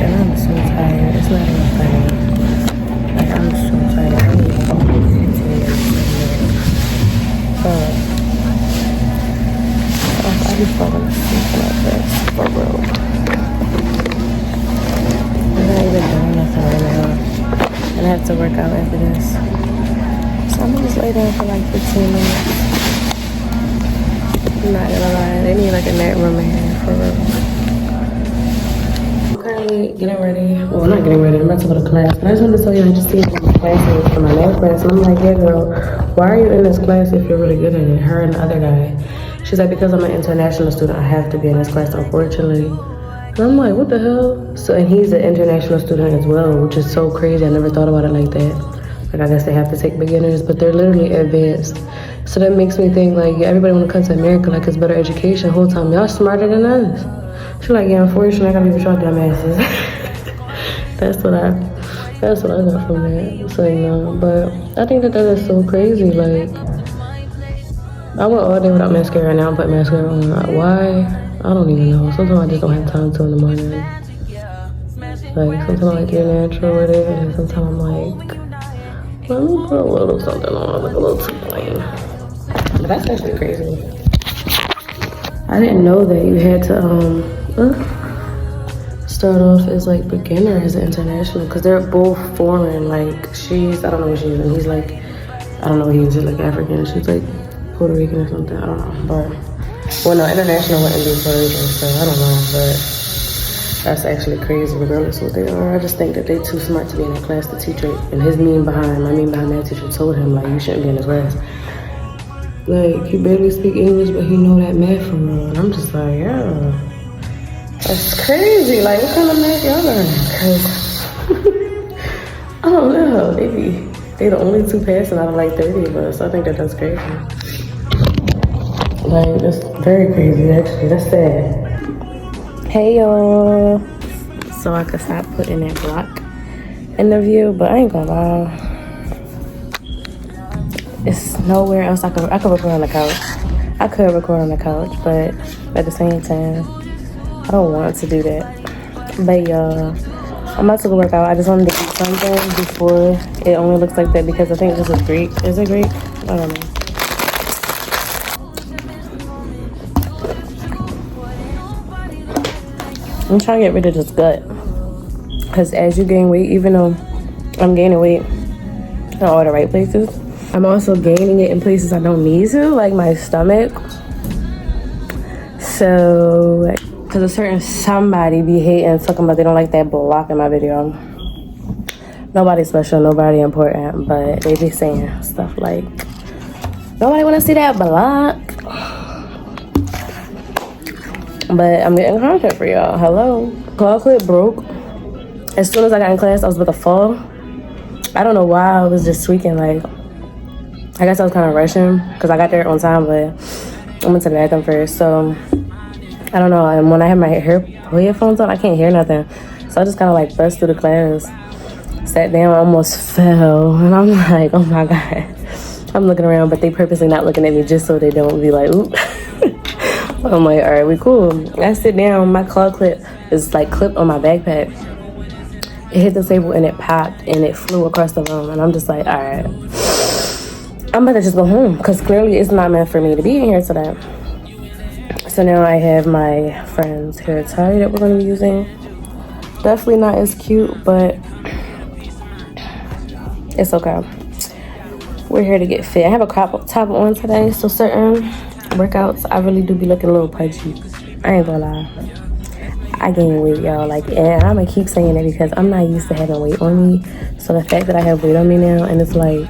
And I'm so tired. It's not even funny. Like, I'm so tired. I need to go to I be falling asleep like this for real. I'm not even doing nothing right now. And I have to work out after this. So I'm gonna just lay down for like 15 minutes. I'm not gonna lie. They need like a night room in here for real. Getting ready. Well, not getting ready. I'm about to go to class. But I just wanted to tell you I just did my classes for my last class. And I'm like, yeah, girl, why are you in this class if you're really good at it? Her and the other guy. She's like, because I'm an international student, I have to be in this class, unfortunately. And I'm like, what the hell? So, and he's an international student as well, which is so crazy. I never thought about it like that. Like, I guess they have to take beginners, but they're literally advanced. So that makes me think, like, everybody want to come to America, like, it's better education. The whole time, y'all smarter than us. She's like, yeah, unfortunately, I gotta be with y'all dumbasses. That's what I got from that. So, you know, but I think that is so crazy. Like, I went all day without mascara, now I'm putting mascara on. Why? I don't even know. Sometimes I just don't have time to in the morning. Like, sometimes I like to get natural with it, and sometimes I'm like, let me put a little something on, like a little too plain. But that's actually crazy. I didn't know that you had to start off as like beginner as an international, because they're both foreign. Like, she's, I don't know what she's in. He's like, I don't know what he is, like African. She's like Puerto Rican or something. I don't know. But, well, no, international wouldn't be Puerto Rican, so I don't know. But that's actually crazy, regardless of what they are. I just think that they're too smart to be in that class. The teacher and his mean behind that teacher told him, like, you shouldn't be in the class. Like, he barely speak English, but he know that math from real. And I'm just like, yeah, that's crazy. Like, what kind of math y'all learning? Cause I don't know. They the only two passing out of like 30 of us. I think that's crazy. Like, that's very crazy, actually. That's sad. Hey, y'all. So I could stop putting that block in the view, but I ain't gonna lie. It's nowhere else I could record on the couch. I could record on the couch, but at the same time, I don't want to do that. But y'all, I'm about to go work out. I just wanted to eat something before it only looks like that, because I think this is grape. Is it grape? I don't know. I'm trying to get rid of this gut, because as you gain weight, even though I'm gaining weight in all the right places, I'm also gaining it in places I don't need to, like my stomach. So, because a certain somebody be hating, talking about they don't like that block in my video. Nobody special, nobody important, but they be saying stuff like, nobody want to see that block. But I'm getting content for y'all. Hello. Claw clip broke. As soon as I got in class, I was about to fall. I don't know why I was just tweaking. Like, I guess I was kind of rushing because I got there on time, but I went to the bathroom first. So, I don't know. And when I have my headphones on, I can't hear nothing. So I just kind of like burst through the class. Sat down, almost fell. And I'm like, oh my God. I'm looking around, but they purposely not looking at me just so they don't be like, oop. I'm like, all right, we cool. I sit down, my claw clip is like clipped on my backpack. It hit the table and it popped and it flew across the room. And I'm just like, all right, I'm about to just go home, because clearly it's not meant for me to be in here today. So now I have my friend's hair tie that we're going to be using. Definitely not as cute, but it's okay. We're here to get fit. I have a crop top on today, so certain workouts I really do be looking a little pudgy. I ain't gonna lie. I gain weight, y'all. Like, and I'm gonna keep saying it because I'm not used to having weight on me. So the fact that I have weight on me now, and it's like,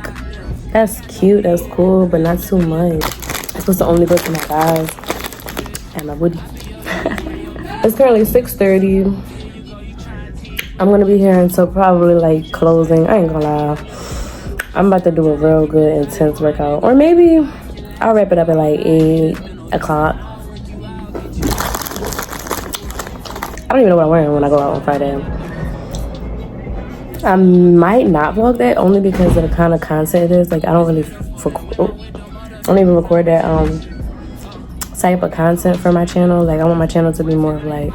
that's cute, that's cool, but not too much. It's supposed to only go to my thighs and my booty. It's currently 6:30. I'm gonna be here until probably like closing. I ain't gonna lie. I'm about to do a real good intense workout, or maybe I'll wrap it up at like 8 o'clock. I don't even know what I'm wearing when I go out on Friday. I might not vlog that only because of the kind of content it is. Like I don't really I don't even record that type of content for my channel. Like I want my channel to be more of like,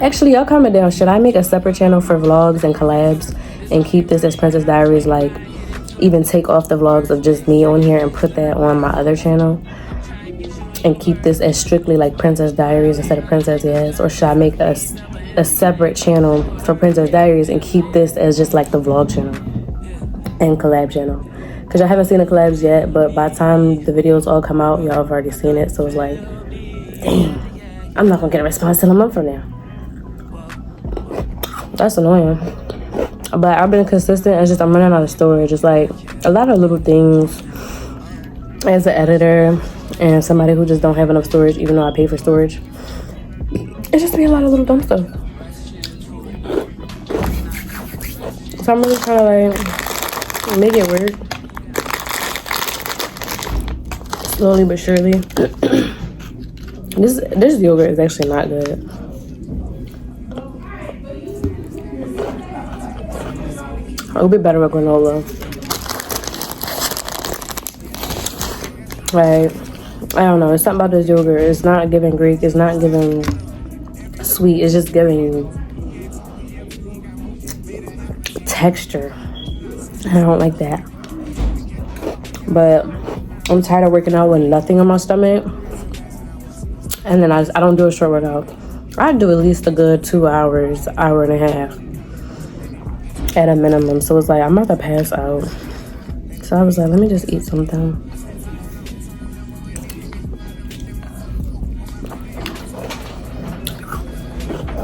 actually y'all comment down, should I make a separate channel for vlogs and collabs and keep this as Princess Diaries, like even take off the vlogs of just me on here and put that on my other channel and keep this as strictly like Princess Diaries instead of Princess Yas? Or should I make a separate channel for Princess Diaries and keep this as just like the vlog channel and collab channel? Because I haven't seen the collabs yet, but by the time the videos all come out, y'all have already seen it. So it's like, dang, I'm not gonna get a response till a month from now. That's annoying. But I've been consistent. It's just I'm running out of storage. It's like a lot of little things as an editor and somebody who just don't have enough storage, even though I pay for storage. It's just be a lot of little dumb stuff. So I'm really trying to like make it work. Slowly but surely. This yogurt is actually not good. It would be better with granola. Like, I don't know. It's something about this yogurt. It's not giving Greek. It's not giving sweet. It's just giving texture. I don't like that. But I'm tired of working out with nothing on my stomach. And then I don't do a short workout. I do at least a good 2 hours, hour and a half at a minimum. So it's like I'm about to pass out. So I was like, let me just eat something.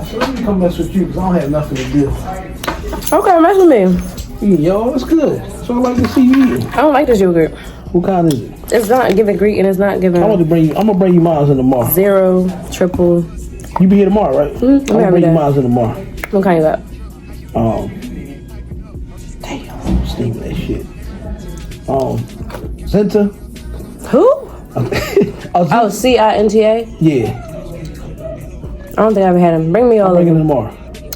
So let me come mess with you because I don't have nothing to do. Okay, mess with me. Yeah, yo, it's good. So I like to see you eat. I don't like this yogurt. What kind is it? It's not giving Greek and it's not giving. I'm gonna bring you mine in tomorrow. 0, triple. You be here tomorrow, right? I'm gonna bring you mine in tomorrow. What kind you got? Damn, I'm steaming that shit. Zinta. Who? Oh, CINTA? Yeah. I don't think I've ever had them. Bring me all of them. Bring it tomorrow.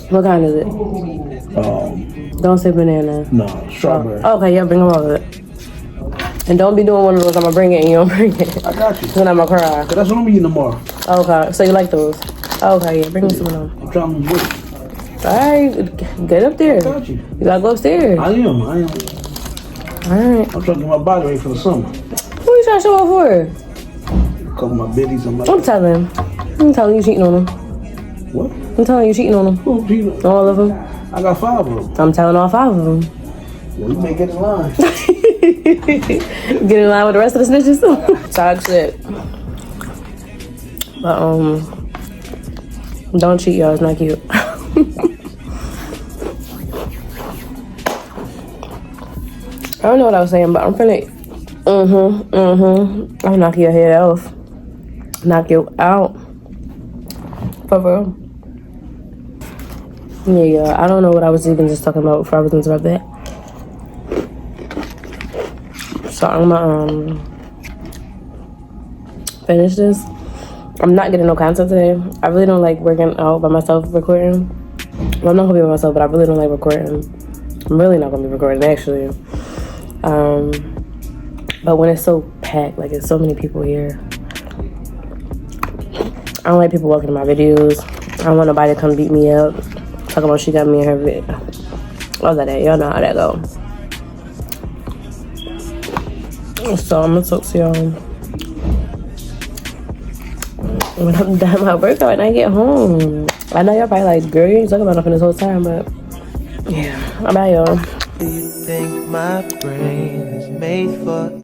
What kind is it? Don't say banana. No, strawberry. Oh, okay, yeah, bring them all of it. And don't be doing one of those, I'm gonna bring it and you don't bring it. I got you. Then I'm gonna cry. That's what I'm eating tomorrow. Okay, so you like those? Okay, yeah, bring me some of them. I'm trying to wait. Alright, get up there. I got you. You gotta go upstairs. I am. Alright. I'm trying to get my body ready for the summer. Who you trying to show off for? Cover my bellies and my... I'm telling you cheating on them. What? I'm telling you cheating on them. Who cheating? All of them. I got 5 of them. I'm telling all 5 of them. Well, you may get in line. Get in line with the rest of the snitches. Talk shit. But don't cheat, y'all. It's not cute. I don't know what I was saying, but I'm finna. I'll knock your head off. Knock you out. For real. Yeah, I don't know what I was even just talking about before I was interrupted. So I'm gonna finish this. I'm not getting no content today. I really don't like working out by myself recording. Well, I'm not gonna be by myself, but I really don't like recording. I'm really not gonna be recording actually. But when it's so packed, like it's so many people here, I don't like people walking in my videos. I don't want nobody to come beat me up, talking about she got me in her vid. All that, y'all know how that go. So I'm gonna talk to y'all when I'm done my workout and I get home. I know y'all probably like, girl, you ain't talking about nothing this whole time, but yeah, bye y'all. Do you think my brain is made for